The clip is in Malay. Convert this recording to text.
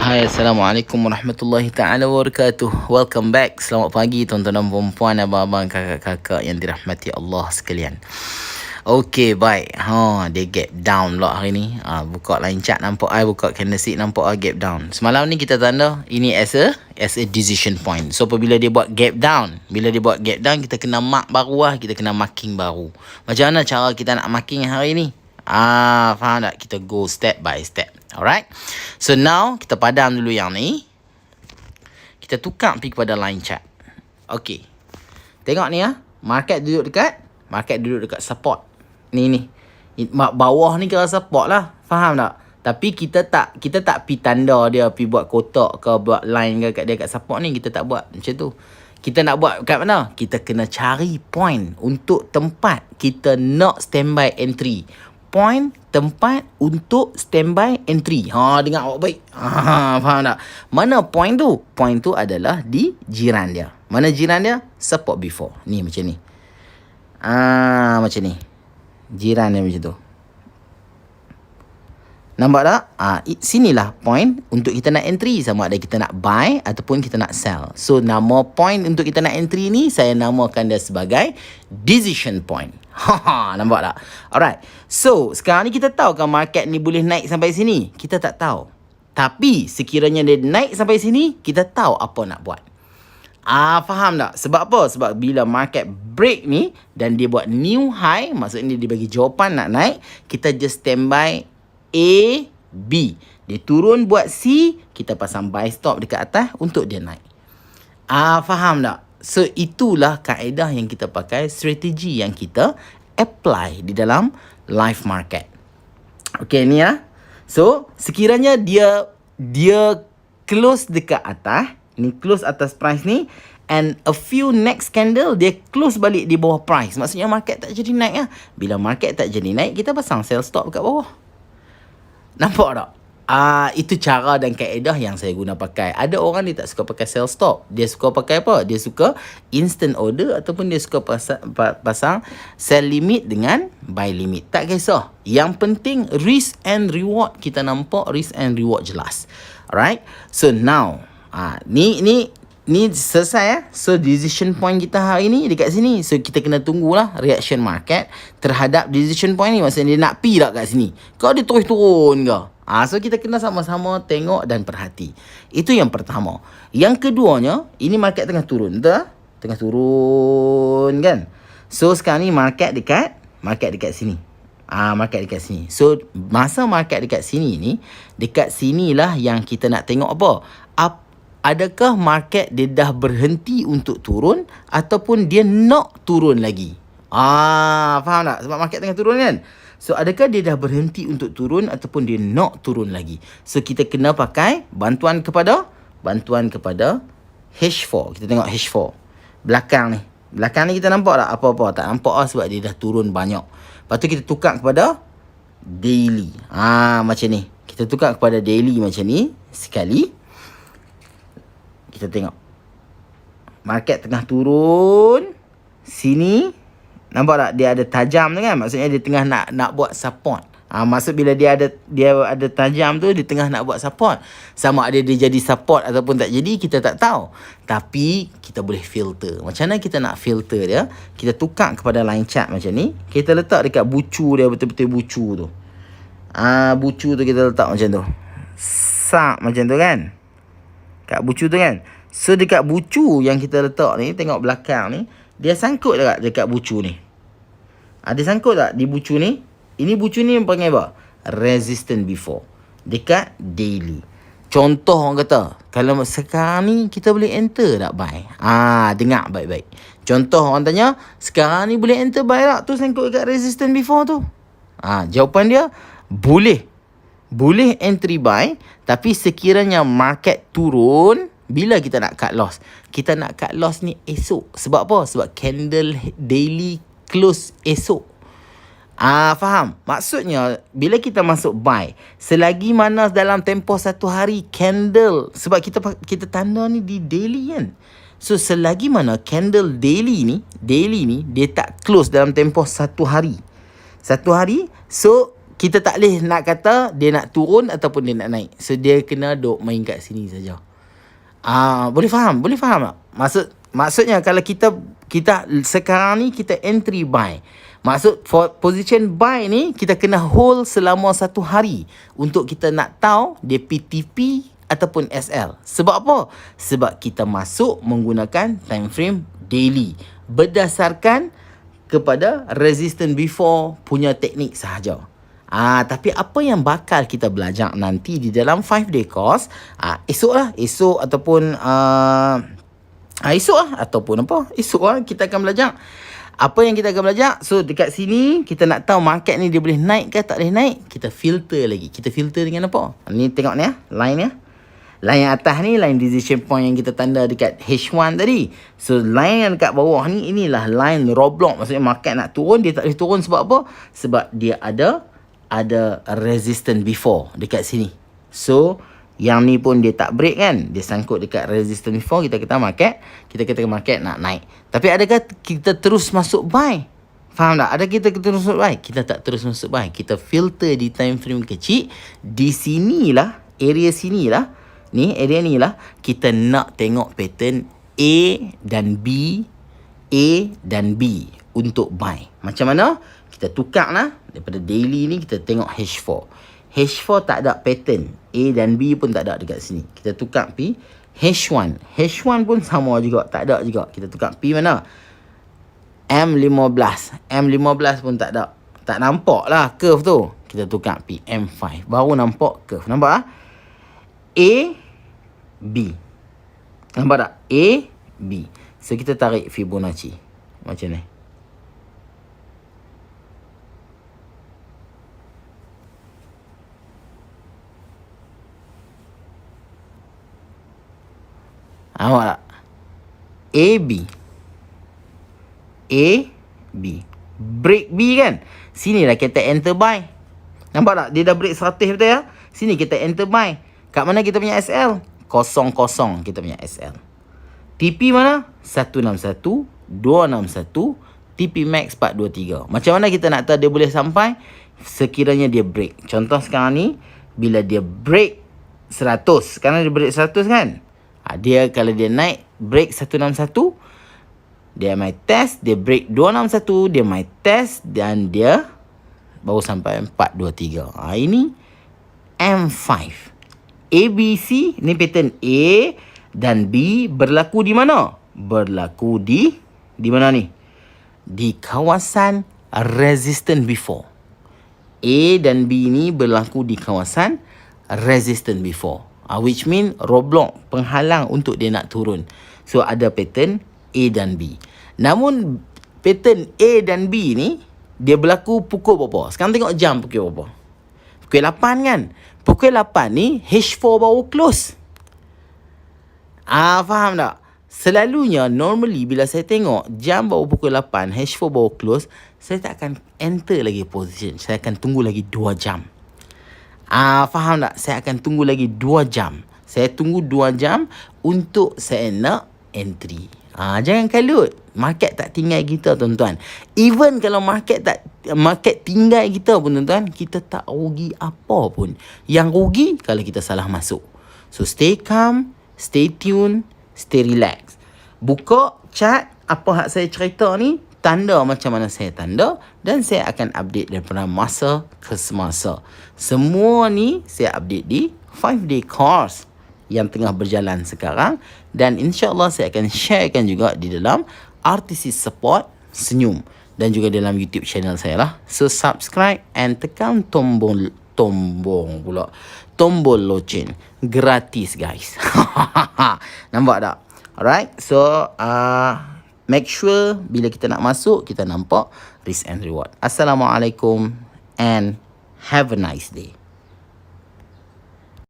Hai, Assalamualaikum warahmatullahi ta'ala wabarakatuh. Welcome back. Selamat pagi tuan-tuan dan puan-puan, abang-abang, kakak-kakak yang dirahmati Allah sekalian. Okey, baik. Dia gap down pula hari ni. Buka line chart nampak buka candlestick nampak gap down. Semalam ni kita tanda ini as a decision point. So apabila dia buat gap down, kita kena mark baru kita kena marking baru. Macam mana cara kita nak marking hari ni? Faham tak? Kita go step by step. Alright. So now kita padam dulu yang ni. Kita tukar pergi kepada line chart. Okay. Tengok ni market duduk dekat support. Ni. Bawah ni kira support lah. Faham tak? Tapi kita tak pi tanda dia, pi buat kotak ke buat line ke kat dia kat support ni, kita tak buat macam tu. Kita nak buat kat mana? Kita kena cari point untuk tempat kita nak standby entry. Point tempat untuk standby entry. Dengar awak baik. Faham tak? Mana point tu? Point tu adalah di jiran dia. Mana jiran dia? Support before. Ni macam ni. Macam ni. Jiran dia macam tu. Nampak tak? Sinilah point untuk kita nak entry. Sama ada kita nak buy ataupun kita nak sell. So, nama point untuk kita nak entry ni, saya namakan dia sebagai decision point. Nampak tak? Alright. So, sekarang ni kita tahu kan market ni boleh naik sampai sini? Kita tak tahu. Tapi, sekiranya dia naik sampai sini, kita tahu apa nak buat. Faham tak? Sebab apa? Sebab bila market break ni dan dia buat new high, maksudnya dia bagi jawapan nak naik, kita just standby A, B. Dia turun buat C, kita pasang buy stop dekat atas untuk dia naik. Faham tak? So, itulah kaedah yang kita pakai, strategi yang kita apply di dalam live market. Okay, ni So, sekiranya dia close dekat atas, ni close atas price ni, and a few next candle dia close balik di bawah price. Maksudnya market tak jadi naik Bila market tak jadi naik, kita pasang sell stop dekat bawah. Nampak tak? Itu cara dan kaedah yang saya guna pakai. Ada orang dia tak suka pakai sell stop. Dia suka pakai apa? Dia suka instant order ataupun dia suka pasang sell limit dengan buy limit. Tak kisah. Yang penting risk and reward kita nampak, risk and reward jelas. Alright? So now, ni selesai So decision point kita hari ni dekat sini. So kita kena tunggulah reaction market terhadap decision point ni. Maksudnya dia nak pi tak kat sini, kau dia terus turun ke? So kita kena sama-sama tengok dan perhati. Itu yang pertama. Yang keduanya, ini market tengah turun, betul? Tengah turun kan. So sekarang ni market dekat sini. Market dekat sini. So masa market dekat sini ni, dekat sinilah yang kita nak tengok apa? Adakah market dia dah berhenti untuk turun ataupun dia nak turun lagi? Faham tak? Sebab market tengah turun kan? So, adakah dia dah berhenti untuk turun ataupun dia nak turun lagi? So, kita kena pakai bantuan kepada H4. Kita tengok H4. Belakang ni kita nampak tak apa-apa? Tak nampak sebab dia dah turun banyak. Lepas tu kita tukar kepada daily. Macam ni. Kita tukar kepada daily macam ni sekali. Kita tengok market tengah turun sini. Nampak tak dia ada tajam tu kan? Maksudnya dia tengah nak buat support. Maksud bila dia ada tajam tu, dia tengah nak buat support. Sama ada dia jadi support ataupun tak jadi, kita tak tahu. Tapi kita boleh filter. Macam mana kita nak filter dia? Kita tukar kepada line chart macam ni. Kita letak dekat bucu dia, betul-betul bucu tu. Bucu tu kita letak macam tu. Sak macam tu kan? Kat bucu tu kan. So dekat bucu yang kita letak ni, tengok belakang ni, dia sangkut tak dekat bucu ni? Dia sangkut tak di bucu ni? Ini bucu ni panggil apa? Resistance before. Dekat daily. Contoh orang kata, kalau sekarang ni kita boleh enter tak buy? Dengar baik-baik. Contoh orang tanya, sekarang ni boleh enter buy tak? Tu sangkut dekat resistance before tu. Jawapan dia, boleh. Boleh entry buy, tapi sekiranya market turun, bila kita nak cut loss? Kita nak cut loss ni esok. Sebab apa? Sebab candle daily close esok. Faham? Maksudnya, bila kita masuk buy, selagi mana dalam tempoh satu hari candle, sebab kita tanda ni di daily kan. So, selagi mana candle daily ni, dia tak close dalam tempoh satu hari. So, kita tak boleh nak kata dia nak turun ataupun dia nak naik. So dia kena duk main kat sini saja. Boleh faham tak? Maksudnya kalau kita sekarang ni kita entry buy. Maksud for position buy ni kita kena hold selama 1 hari untuk kita nak tahu dia PTP ataupun SL. Sebab apa? Sebab kita masuk menggunakan time frame daily berdasarkan kepada resistance before punya teknik sahaja. Tapi apa yang bakal kita belajar nanti di dalam 5-day course, esok ataupun kita akan belajar. Apa yang kita akan belajar? So dekat sini kita nak tahu market ni dia boleh naik ke tak boleh naik. Kita filter lagi. Kita filter dengan apa? Ni tengok ni line ni. Line yang atas ni line decision point yang kita tanda dekat H1 tadi. So line yang dekat bawah ni inilah line roadblock. Maksudnya market nak turun, dia tak boleh turun sebab apa? Sebab dia ada resistance before dekat sini. So yang ni pun dia tak break kan, dia sangkut dekat resistance before. Kita kata market nak naik. Tapi adakah kita terus masuk buy? Faham tak? Ada kita terus masuk buy? Kita tak terus masuk buy. Kita filter di time frame kecil. Di sinilah, area sinilah, ni area ni lah kita nak tengok pattern A dan B untuk buy. Macam mana? Kita tukar lah. Daripada daily ni kita tengok H4. H4 tak ada pattern. A dan B pun tak ada dekat sini. Kita tukar P. H1 pun sama juga. Tak ada juga. Kita tukar P mana? M15 pun tak ada. Tak nampak lah curve tu. Kita tukar P. M5. Baru nampak curve. Nampak tak? A, B. Nampak tak? A, B. So kita tarik Fibonacci. Macam ni. Nampak tak? A, B. Break B kan? Sini lah kita enter buy. Nampak tak? Dia dah break 100 betul ya? Sini kita enter buy. Kat mana kita punya SL? 00 kita punya SL. TP mana? 161, 261, TP max 423. Macam mana kita nak tahu dia boleh sampai? Sekiranya dia break. Contoh sekarang ni, bila dia break 100. Sekarang dia break 100 kan? Dia kalau dia naik break 161, dia main test, dia break 261, dia main test dan dia baru sampai 423. Ini M5. ABC ni pattern A dan B berlaku di mana? Berlaku di mana ni? Di kawasan resistance before. A dan B ni berlaku di kawasan resistance before. Which mean roadblock, penghalang untuk dia nak turun. So ada pattern A dan B. Namun pattern A dan B ni dia berlaku pukul berapa? Sekarang tengok jam pukul berapa? Pukul 8 kan? Pukul 8 ni H4 baru close. Faham tak? Selalunya normally bila saya tengok jam baru pukul 8, H4 baru close, saya tak akan enter lagi position. Saya akan tunggu lagi 2 jam. Faham tak? Saya akan tunggu lagi 2 jam. Saya tunggu 2 jam untuk saya nak entry. Jangan kalut. Market tak tinggal kita tuan-tuan. Even kalau market tinggal kita pun tuan-tuan, kita tak rugi apa pun. Yang rugi kalau kita salah masuk. So stay calm, stay tune, stay relax. Buka chart apa hak saya cerita ni, tanda macam mana saya tanda, dan saya akan update daripada masa ke semasa. Semua ni saya update di 5-day course yang tengah berjalan sekarang, dan insyaAllah saya akan sharekan juga di dalam RTC Support Senyum dan juga dalam YouTube channel saya lah. So subscribe and tekan tombol loceng. Gratis guys. Nampak tak? Alright. So make sure bila kita nak masuk, kita nampak risk and reward. Assalamualaikum and have a nice day.